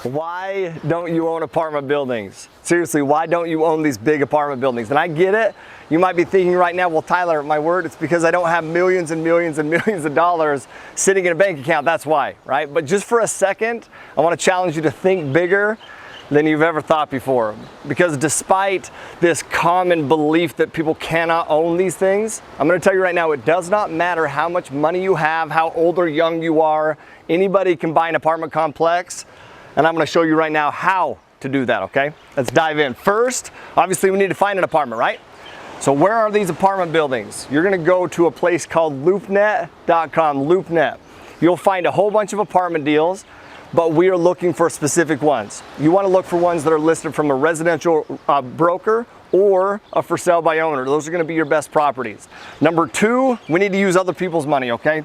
Why don't you own apartment buildings? Seriously, why don't you own these big apartment buildings? And I get it. You might be thinking right now, well, Tyler, my word, it's because I don't have millions and millions and millions of dollars sitting in a bank account. That's why, right? But just for a second, I want to challenge you to think bigger than you've ever thought before. Because despite this common belief that people cannot own these things, I'm going to tell you right now, it does not matter how much money you have, how old or young you are. Anybody can buy an apartment complex. And I'm going to show you right now how to do that, okay? Let's dive in. First, obviously we need to find an apartment, right? So where are these apartment buildings? You're going to go to a place called loopnet.com, LoopNet. You'll find a whole bunch of apartment deals, but we are looking for specific ones. You want to look for ones that are listed from a residential broker or a for sale by owner. Those are going to be your best properties. Number two, we need to use other people's money, okay?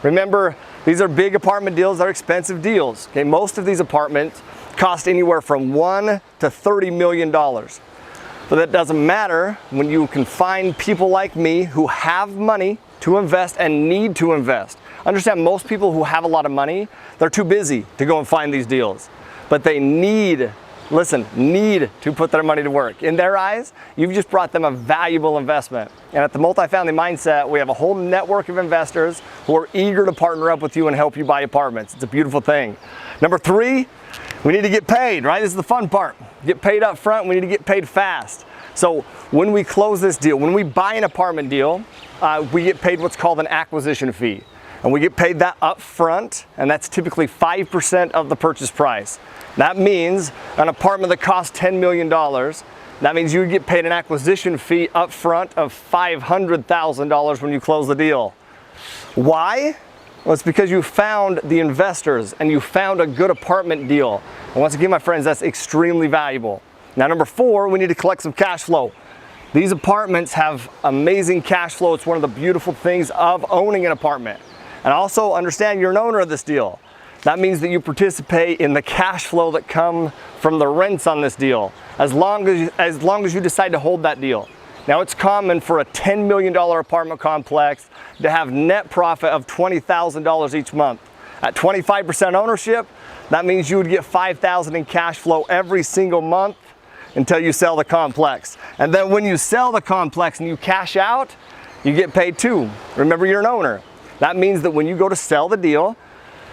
Remember, these are big apartment deals, they're expensive deals. Okay, most of these apartments cost anywhere from $1 to $30 million. But that doesn't matter when you can find people like me who have money to invest and need to invest. Understand, most people who have a lot of money, they're too busy to go and find these deals. But they need to put their money to work. In their eyes, you've just brought them a valuable investment. And at the Multifamily Mindset, we have a whole network of investors who are eager to partner up with you and help you buy apartments. It's a beautiful thing. Number three, we need to get paid, right? This is the fun part. Get paid up front, we need to get paid fast. So when we close this deal, when we buy an apartment deal, we get paid what's called an acquisition fee. And we get paid that up front, and that's typically 5% of the purchase price. That means an apartment that costs $10 million, that means you get paid an acquisition fee up front of $500,000 when you close the deal. Why? Well, it's because you found the investors and you found a good apartment deal. And once again, my friends, that's extremely valuable. Now, number four, we need to collect some cash flow. These apartments have amazing cash flow. It's one of the beautiful things of owning an apartment. And also understand you're an owner of this deal. That means that you participate in the cash flow that come from the rents on this deal, as long as you decide to hold that deal. Now, it's common for a $10 million apartment complex to have net profit of $20,000 each month. At 25% ownership, that means you would get $5,000 in cash flow every single month until you sell the complex. And then when you sell the complex and you cash out, you get paid too. Remember, you're an owner. That means that when you go to sell the deal,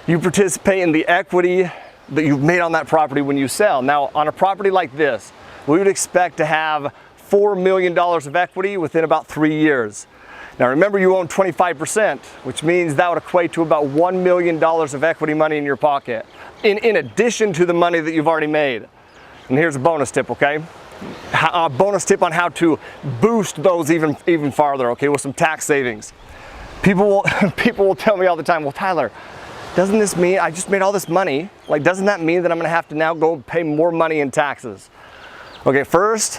you participate in the equity that you've made on that property when you sell. Now, on a property like this, we would expect to have $4 million of equity within about 3 years. Now, remember, you own 25%, which means that would equate to about $1 million of equity money in your pocket, in addition to the money that you've already made. And here's a bonus tip, okay? A bonus tip on how to boost those even farther, okay, with some tax savings. People will tell me all the time, well, Tyler, doesn't this mean I just made all this money? Like, doesn't that mean that I'm gonna have to now go pay more money in taxes? Okay, first,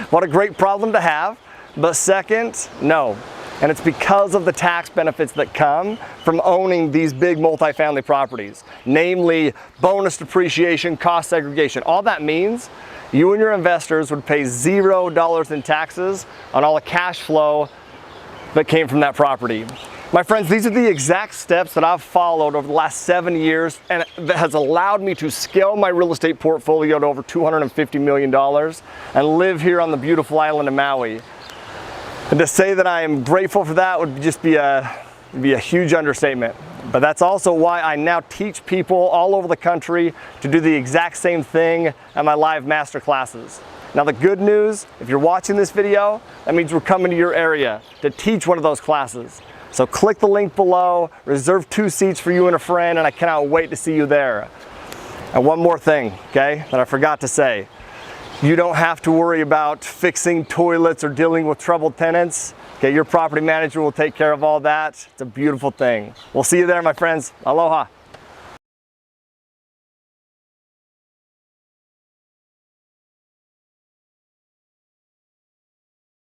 what a great problem to have. But second, no. And it's because of the tax benefits that come from owning these big multifamily properties, namely bonus depreciation, cost segregation. All that means you and your investors would pay $0 in taxes on all the cash flow that came from that property. My friends, these are the exact steps that I've followed over the last 7 years, and that has allowed me to scale my real estate portfolio to over $250 million and live here on the beautiful island of Maui. And to say that I am grateful for that would just be a huge understatement. But that's also why I now teach people all over the country to do the exact same thing at my live master classes. Now, the good news, if you're watching this video, that means we're coming to your area to teach one of those classes. So click the link below, reserve 2 seats for you and a friend, and I cannot wait to see you there. And one more thing, okay, that I forgot to say. You don't have to worry about fixing toilets or dealing with troubled tenants. Okay, your property manager will take care of all that. It's a beautiful thing. We'll see you there, my friends. Aloha.